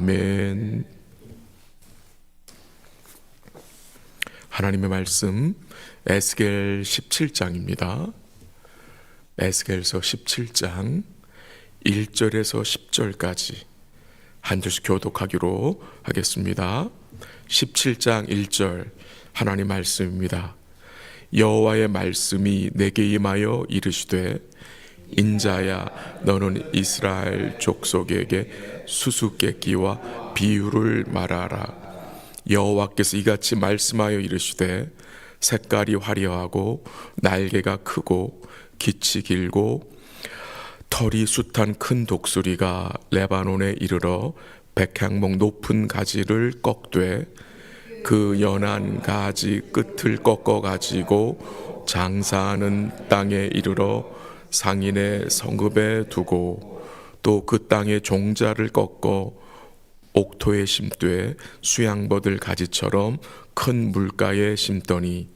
아멘. 하나님의 말씀 에스겔 17장입니다. 에스겔서 17장 1절에서 10절까지 한 절씩 교독하기로 하겠습니다. 17장 1절 하나님 말씀입니다. 여호와의 말씀이 내게 임하여 이르시되 인자야 너는 이스라엘 족속에게 수수께끼와 비유를 말하라. 여호와께서 이같이 말씀하여 이르시되 색깔이 화려하고 날개가 크고 깃이 길고 털이 숱한 큰 독수리가 레바논에 이르러 백향목 높은 가지를 꺾되 그 연한 가지 끝을 꺾어 가지고 장사하는 땅에 이르러 상인의 성읍에 두고 또 그 땅의 종자를 꺾어 옥토에 심되 수양버들 가지처럼 큰 물가에 심더니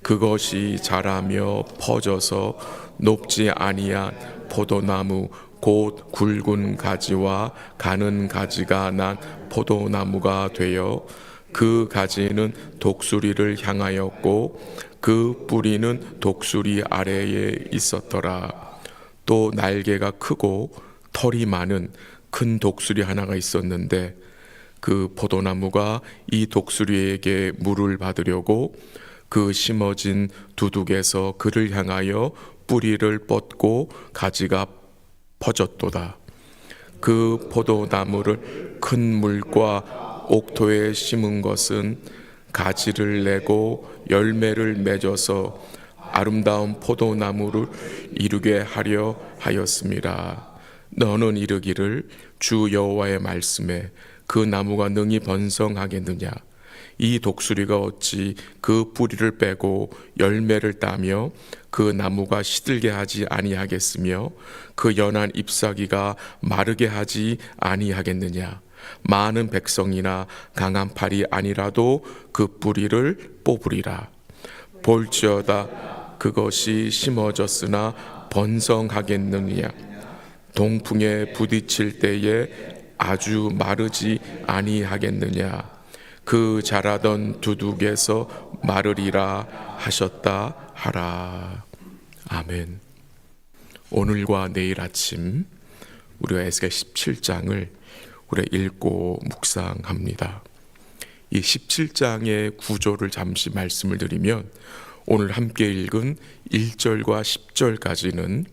그것이 자라며 퍼져서 높지 아니한 포도나무 곧 굵은 가지와 가는 가지가 난 포도나무가 되어 그 가지는 독수리를 향하였고 그 뿌리는 독수리 아래에 있었더라. 또 날개가 크고 털이 많은 큰 독수리 하나가 있었는데 그 포도나무가 이 독수리에게 물을 받으려고 그 심어진 두둑에서 그를 향하여 뿌리를 뻗고 가지가 퍼졌도다. 그 포도나무를 큰 물과 옥토에 심은 것은 가지를 내고 열매를 맺어서 아름다운 포도나무를 이루게 하려 하였습니다. 너는 이르기를 주 여호와의 말씀에 그 나무가 능히 번성하겠느냐? 이 독수리가 어찌 그 뿌리를 빼고 열매를 따며 그 나무가 시들게 하지 아니하겠으며 그 연한 잎사귀가 마르게 하지 아니하겠느냐? 많은 백성이나 강한 팔이 아니라도 그 뿌리를 뽑으리라. 볼지어다 그것이 심어졌으나 번성하겠느냐? 동풍에 부딪힐 때에 아주 마르지 아니하겠느냐? 그 자라던 두둑에서 마르리라 하셨다 하라. 아멘. 오늘과 내일 아침 우리가 에스겔 17장을 우리 읽고 묵상합니다. 이 17장의 구조를 잠시 말씀을 드리면 오늘 함께 읽은 1절과 10절까지는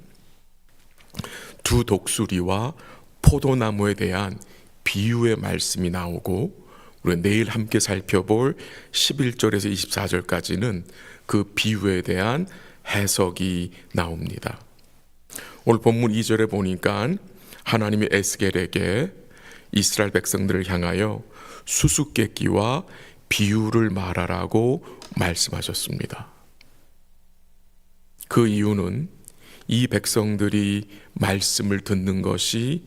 두 독수리와 포도나무에 대한 비유의 말씀이 나오고 우리 내일 함께 살펴볼 11절에서 24절까지는 그 비유에 대한 해석이 나옵니다. 오늘 본문 2절에 보니까 하나님이 에스겔에게 이스라엘 백성들을 향하여 수수께끼와 비유를 말하라고 말씀하셨습니다. 그 이유는 이 백성들이 말씀을 듣는 것이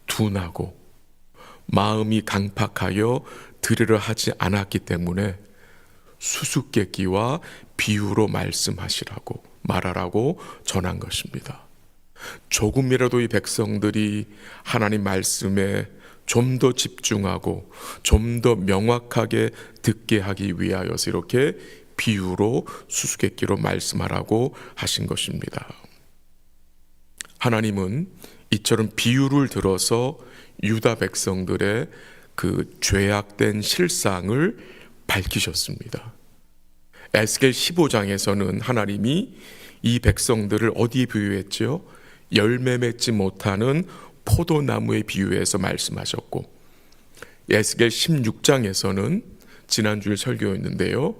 둔하고 마음이 강팍하여 들으려 하지 않았기 때문에 수수께끼와 비유로 말하라고 전한 것입니다. 조금이라도 이 백성들이 하나님 말씀에 좀 더 집중하고 좀 더 명확하게 듣게 하기 위하여서 이렇게 비유로 수수께끼로 말씀하라고 하신 것입니다. 하나님은 이처럼 비유를 들어서 유다 백성들의 그 죄악된 실상을 밝히셨습니다. 에스겔 15장에서는 하나님이 이 백성들을 어디에 비유했죠? 열매 맺지 못하는 포도나무에 비유해서 말씀하셨고, 에스겔 16장에서는 지난주에 설교했는데요,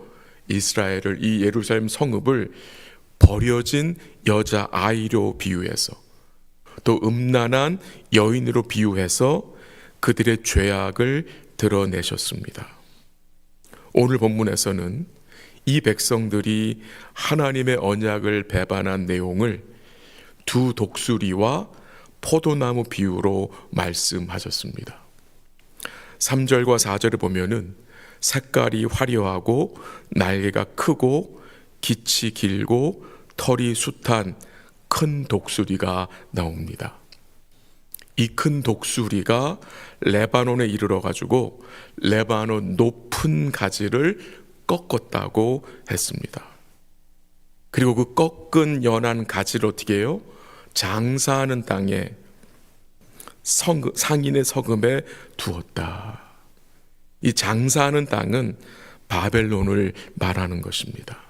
이스라엘을 이 예루살렘 성읍을 버려진 여자 아이로 비유해서 또 음란한 여인으로 비유해서 그들의 죄악을 드러내셨습니다. 오늘 본문에서는 이 백성들이 하나님의 언약을 배반한 내용을 두 독수리와 포도나무 비유로 말씀하셨습니다. 3절과 4절을 보면은 색깔이 화려하고 날개가 크고 깃이 길고 털이 숱한 큰 독수리가 나옵니다. 이 큰 독수리가 레바논에 이르러 가지고 레바논 높은 가지를 꺾었다고 했습니다. 그리고 그 꺾은 연한 가지를 어떻게 해요? 장사하는 땅에 상인의 서금에 두었다. 이 장사하는 땅은 바벨론을 말하는 것입니다.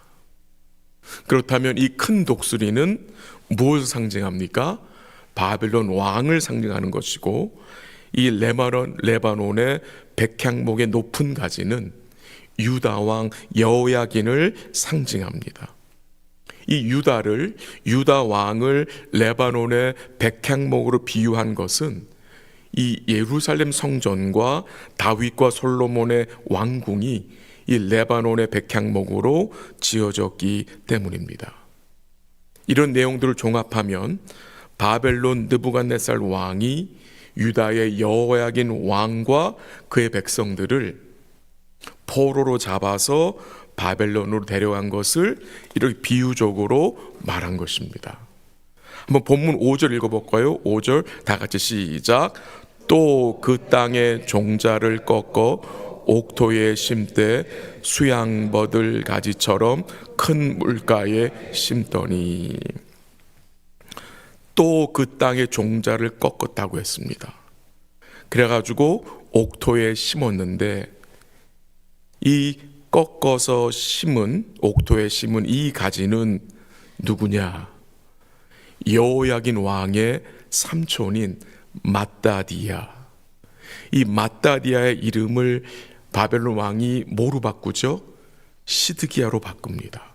그렇다면 이 큰 독수리는 무엇을 상징합니까? 바벨론 왕을 상징하는 것이고, 이 레바논의 백향목의 높은 가지는 유다 왕 여호야긴을 상징합니다. 이 유다 왕을 레바논의 백향목으로 비유한 것은 이 예루살렘 성전과 다윗과 솔로몬의 왕궁이 이 레바논의 백향목으로 지어졌기 때문입니다. 이런 내용들을 종합하면 바벨론 느부갓네살 왕이 유다의 여호야긴 왕과 그의 백성들을 포로로 잡아서 바벨론으로 데려간 것을 이렇게 비유적으로 말한 것입니다. 한번 본문 5절 읽어볼까요? 5절 다 같이 시작. 또 그 땅의 종자를 꺾어 옥토에 심되 수양버들 가지처럼 큰 물가에 심더니, 또 그 땅의 종자를 꺾었다고 했습니다. 그래가지고 옥토에 심었는데, 이 꺾어서 심은, 옥토에 심은 이 가지는 누구냐? 여호야긴 왕의 삼촌인 맏다디아. 이 맏다디아의 이름을 바벨론 왕이 뭐로 바꾸죠? 시드기야로 바꿉니다.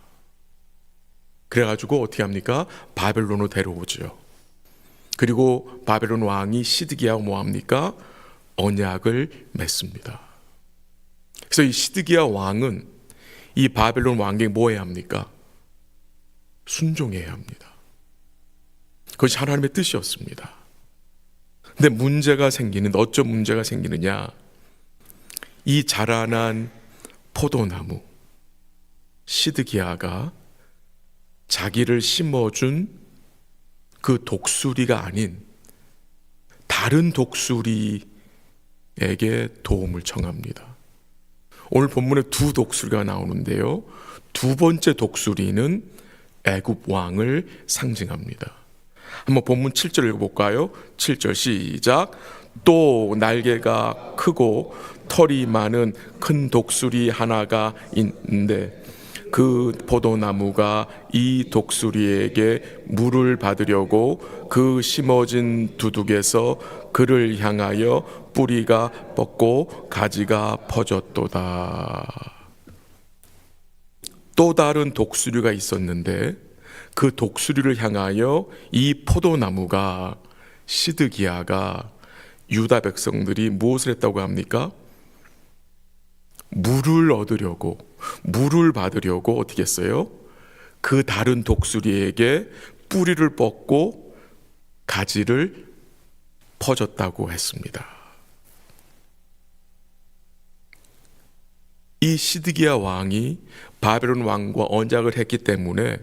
그래가지고 어떻게 합니까? 바벨론으로 데려오죠. 그리고 바벨론 왕이 시드기야와 뭐합니까? 언약을 맺습니다. 그래서 이 시드기야 왕은 이 바벨론 왕에게 뭐 해야 합니까? 순종해야 합니다. 그것이 하나님의 뜻이었습니다. 근데 문제가 생기는데, 어쩜 문제가 생기느냐? 이 자라난 포도나무 시드기야가 자기를 심어준 그 독수리가 아닌 다른 독수리에게 도움을 청합니다. 오늘 본문에 두 독수리가 나오는데요, 두 번째 독수리는 애굽 왕을 상징합니다. 한번 본문 7절 읽어볼까요? 7절 시작. 또 날개가 크고 털이 많은 큰 독수리 하나가 있는데, 그 포도나무가 이 독수리에게 물을 받으려고 그 심어진 두둑에서 그를 향하여 뿌리가 뻗고 가지가 퍼졌도다. 또 다른 독수리가 있었는데, 그 독수리를 향하여 이 포도나무가, 시드기야가, 유다 백성들이 무엇을 했다고 합니까? 물을 얻으려고, 물을 받으려고 어떻게 했어요? 그 다른 독수리에게 뿌리를 뻗고 가지를 퍼졌다고 했습니다. 이 시드기야 왕이 바벨론 왕과 언약을 했기 때문에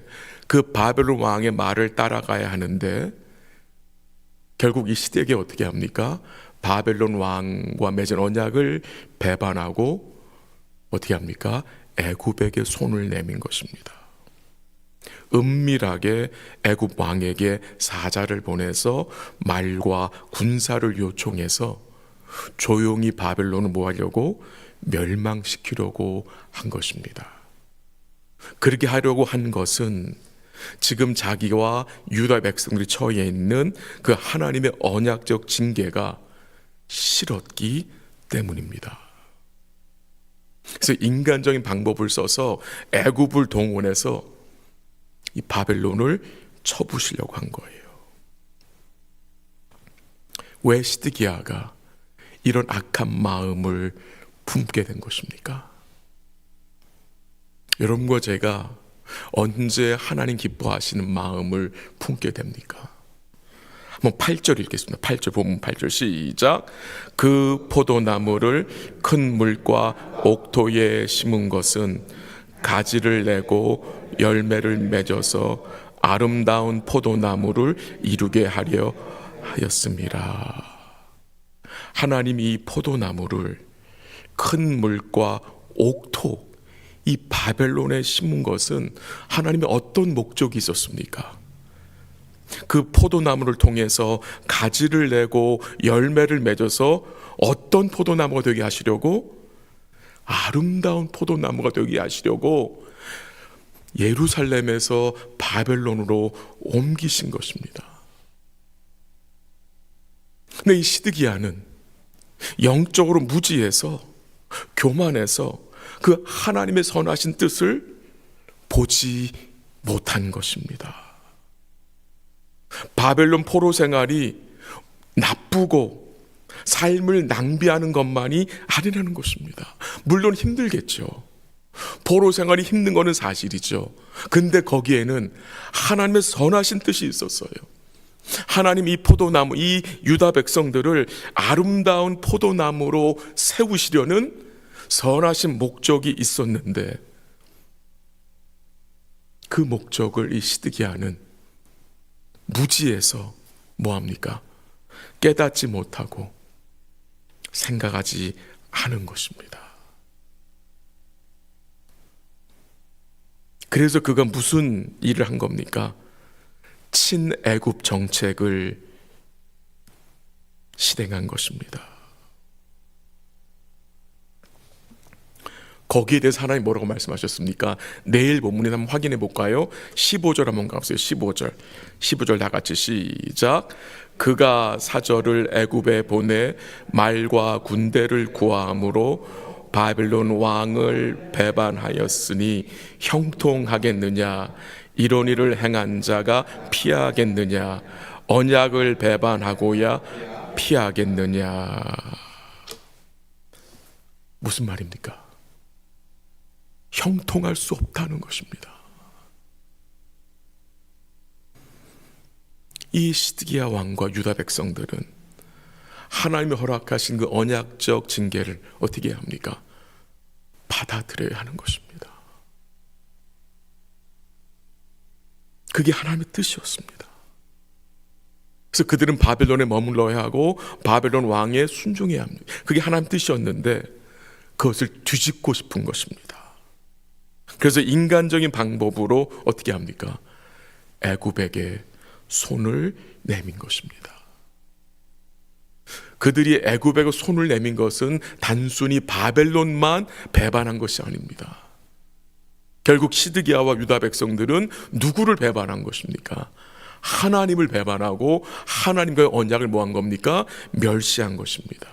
그 바벨론 왕의 말을 따라가야 하는데, 결국 이 시드기야 어떻게 합니까? 바벨론 왕과 맺은 언약을 배반하고 어떻게 합니까? 애굽에게 손을 내민 것입니다. 은밀하게 애굽 왕에게 사자를 보내서 말과 군사를 요청해서 조용히 바벨론을 뭐 하려고? 멸망시키려고 한 것입니다. 그렇게 하려고 한 것은 지금 자기와 유다 백성들이 처해 있는 그 하나님의 언약적 징계가 싫었기 때문입니다. 그래서 인간적인 방법을 써서 애굽을 동원해서 이 바벨론을 쳐부시려고 한 거예요. 왜 시드기야가 이런 악한 마음을 품게 된 것입니까? 여러분과 제가 언제 하나님 기뻐하시는 마음을 품게 됩니까? 한번 8절 읽겠습니다. 8절, 본문 8절 시작. 그 포도나무를 큰 물과 옥토에 심은 것은 가지를 내고 열매를 맺어서 아름다운 포도나무를 이루게 하려 하였습니다. 하나님이 이 포도나무를 큰 물과 옥토, 이 바벨론에 심은 것은 하나님의 어떤 목적이 있었습니까? 그 포도나무를 통해서 가지를 내고 열매를 맺어서 어떤 포도나무가 되게 하시려고? 아름다운 포도나무가 되게 하시려고 예루살렘에서 바벨론으로 옮기신 것입니다. 근데 이 시드기야는 영적으로 무지해서 교만해서 그 하나님의 선하신 뜻을 보지 못한 것입니다. 바벨론 포로 생활이 나쁘고 삶을 낭비하는 것만이 아니라는 것입니다. 물론 힘들겠죠. 포로 생활이 힘든 것은 사실이죠. 근데 거기에는 하나님의 선하신 뜻이 있었어요. 하나님 이 포도나무, 이 유다 백성들을 아름다운 포도나무로 세우시려는 선하신 목적이 있었는데, 그 목적을 이 시드기야는 무지해서 뭐합니까? 깨닫지 못하고 생각하지 않은 것입니다. 그래서 그가 무슨 일을 한 겁니까? 친애굽 정책을 실행한 것입니다. 거기에 대해서 하나님 뭐라고 말씀하셨습니까? 내일 본문에 한번 확인해 볼까요? 15절 한번 가보세요. 15절 다 같이 시작. 그가 사절을 애굽에 보내 말과 군대를 구하므로 바벨론 왕을 배반하였으니 형통하겠느냐? 이런 일을 행한 자가 피하겠느냐? 언약을 배반하고야 피하겠느냐? 무슨 말입니까? 형통할 수 없다는 것입니다. 이 시드기야 왕과 유다 백성들은 하나님이 허락하신 그 언약적 징계를 어떻게 합니까? 받아들여야 하는 것입니다. 그게 하나님의 뜻이었습니다. 그래서 그들은 바벨론에 머물러야 하고 바벨론 왕에 순종해야 합니다. 그게 하나님의 뜻이었는데 그것을 뒤집고 싶은 것입니다. 그래서 인간적인 방법으로 어떻게 합니까? 애굽에게 손을 내민 것입니다. 그들이 애굽에게 손을 내민 것은 단순히 바벨론만 배반한 것이 아닙니다. 결국 시드기야와 유다 백성들은 누구를 배반한 것입니까? 하나님을 배반하고 하나님과의 언약을 뭐한 겁니까? 멸시한 것입니다.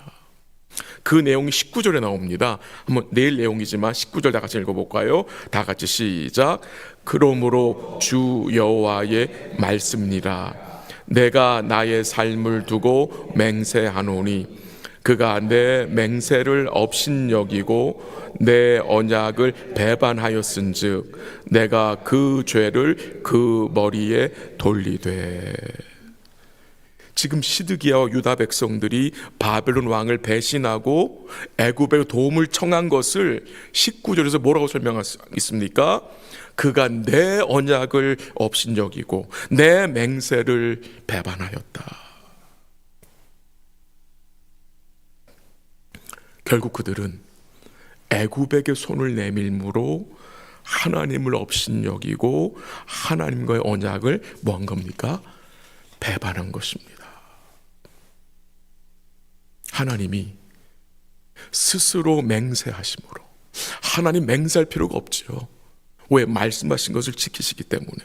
그 내용이 19절에 나옵니다. 한번 내일 내용이지만 19절 다 같이 읽어볼까요? 다 같이 시작. 그러므로 주 여호와의 말씀이라. 내가 나의 삶을 두고 맹세하노니 그가 내 맹세를 업신여기고 내 언약을 배반하였은즉 내가 그 죄를 그 머리에 돌리되. 지금 시드기야와 유다 백성들이 바벨론 왕을 배신하고 애굽에 도움을 청한 것을 19절에서 뭐라고 설명했습니까? 그가 내 언약을 업신여기고 내 맹세를 배반하였다. 결국 그들은 애굽에게 손을 내밀므로 하나님을 업신여기고 하나님과의 언약을 뭐한 겁니까? 배반한 것입니다. 하나님이 스스로 맹세하심으로, 하나님 맹세할 필요가 없죠. 왜? 말씀하신 것을 지키시기 때문에.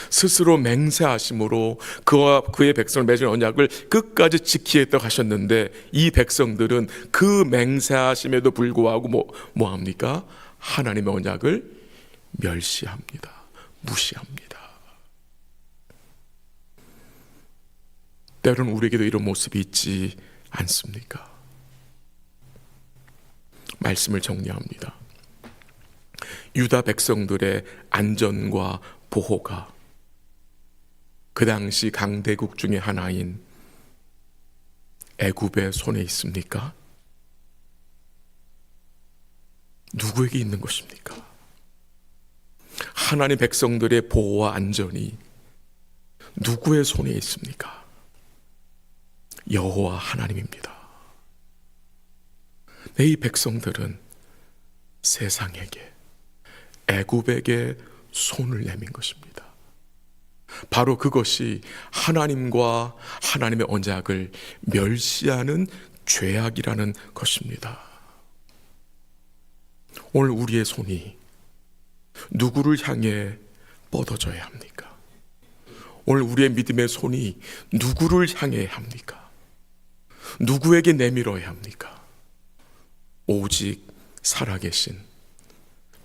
스스로 맹세하심으로 그와 그의 백성을 맺은 언약을 끝까지 지키겠다고 하셨는데 이 백성들은 그 맹세하심에도 불구하고 뭐 합니까? 하나님의 언약을 멸시합니다. 무시합니다. 때로는 우리에게도 이런 모습이 있지 않습니까? 말씀을 정리합니다. 유다 백성들의 안전과 보호가 그 당시 강대국 중에 하나인 애굽의 손에 있습니까? 누구에게 있는 것입니까? 하나님 백성들의 보호와 안전이 누구의 손에 있습니까? 여호와 하나님입니다. 이 백성들은 세상에게, 애굽에게 손을 내민 것입니다. 바로 그것이 하나님과 하나님의 언약을 멸시하는 죄악이라는 것입니다. 오늘 우리의 손이 누구를 향해 뻗어져야 합니까? 오늘 우리의 믿음의 손이 누구를 향해야 합니까? 누구에게 내밀어야 합니까? 오직 살아계신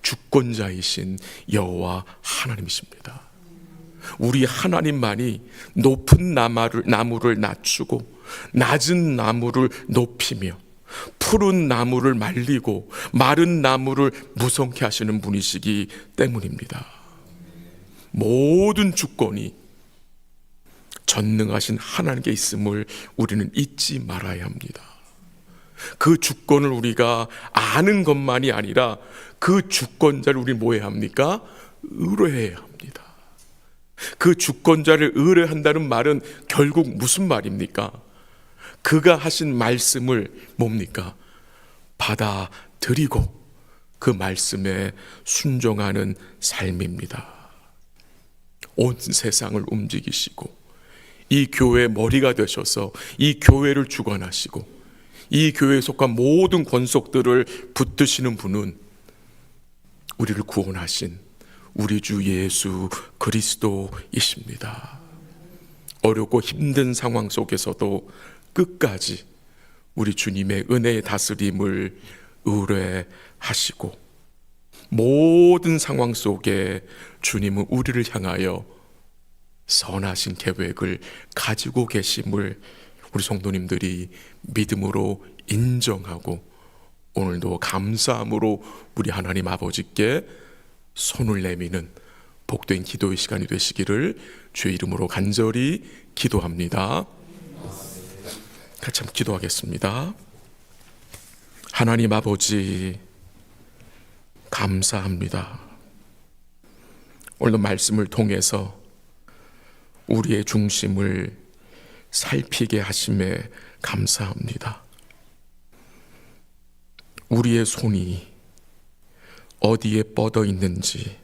주권자이신 여호와 하나님이십니다. 우리 하나님만이 높은 나무를 낮추고 낮은 나무를 높이며 푸른 나무를 말리고 마른 나무를 무성케 하시는 분이시기 때문입니다. 모든 주권이 전능하신 하나님께 있음을 우리는 잊지 말아야 합니다. 그 주권을 우리가 아는 것만이 아니라 그 주권자를 우리 뭐 해야 합니까? 의뢰해야 합니다. 그 주권자를 의뢰한다는 말은 결국 무슨 말입니까? 그가 하신 말씀을 뭡니까? 받아들이고 그 말씀에 순종하는 삶입니다. 온 세상을 움직이시고 이 교회의 머리가 되셔서 이 교회를 주관하시고 이 교회에 속한 모든 권속들을 붙드시는 분은 우리를 구원하신 우리 주 예수 그리스도이십니다. 어렵고 힘든 상황 속에서도 끝까지 우리 주님의 은혜의 다스림을 의뢰하시고 모든 상황 속에 주님은 우리를 향하여 선하신 계획을 가지고 계심을 우리 성도님들이 믿음으로 인정하고 오늘도 감사함으로 우리 하나님 아버지께 손을 내미는 복된 기도의 시간이 되시기를 주의 이름으로 간절히 기도합니다. 같이 한번 기도하겠습니다. 하나님 아버지 감사합니다. 오늘도 말씀을 통해서 우리의 중심을 살피게 하심에 감사합니다. 우리의 손이 어디에 뻗어 있는지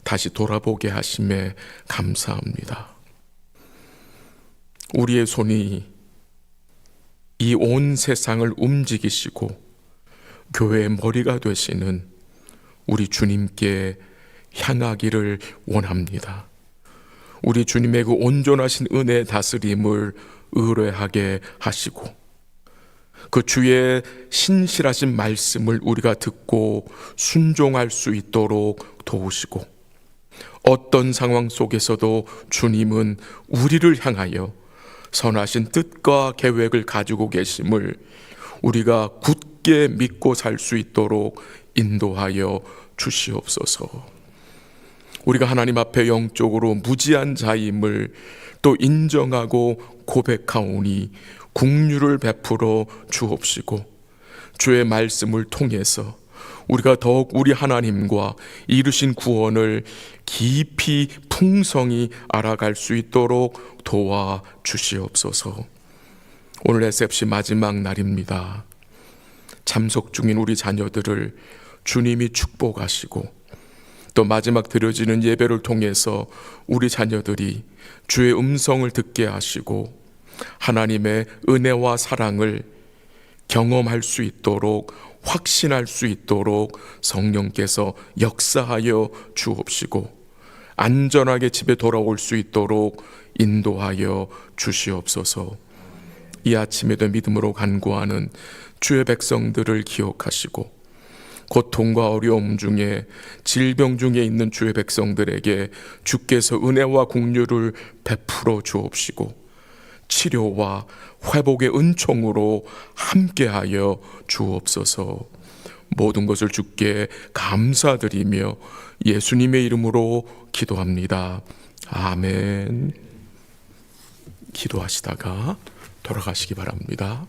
다시 돌아보게 하심에 감사합니다. 우리의 손이 이 온 세상을 움직이시고 교회의 머리가 되시는 우리 주님께 향하기를 원합니다. 우리 주님의 그 온전하신 은혜의 다스림을 의뢰하게 하시고 그 주의 신실하신 말씀을 우리가 듣고 순종할 수 있도록 도우시고 어떤 상황 속에서도 주님은 우리를 향하여 선하신 뜻과 계획을 가지고 계심을 우리가 굳게 믿고 살 수 있도록 인도하여 주시옵소서. 우리가 하나님 앞에 영적으로 무지한 자임을 또 인정하고 고백하오니 긍휼을 베풀어 주옵시고 주의 말씀을 통해서 우리가 더욱 우리 하나님과 이루신 구원을 깊이 풍성히 알아갈 수 있도록 도와 주시옵소서. 오늘 SFC 마지막 날입니다. 참석 중인 우리 자녀들을 주님이 축복하시고 또 마지막 드려지는 예배를 통해서 우리 자녀들이 주의 음성을 듣게 하시고 하나님의 은혜와 사랑을 경험할 수 있도록 확신할 수 있도록 성령께서 역사하여 주옵시고 안전하게 집에 돌아올 수 있도록 인도하여 주시옵소서. 이 아침에도 믿음으로 간구하는 주의 백성들을 기억하시고 고통과 어려움 중에 질병 중에 있는 주의 백성들에게 주께서 은혜와 긍휼을 베풀어 주옵시고 치료와 회복의 은총으로 함께하여 주옵소서. 모든 것을 주께 감사드리며 예수님의 이름으로 기도합니다. 아멘. 기도하시다가 돌아가시기 바랍니다.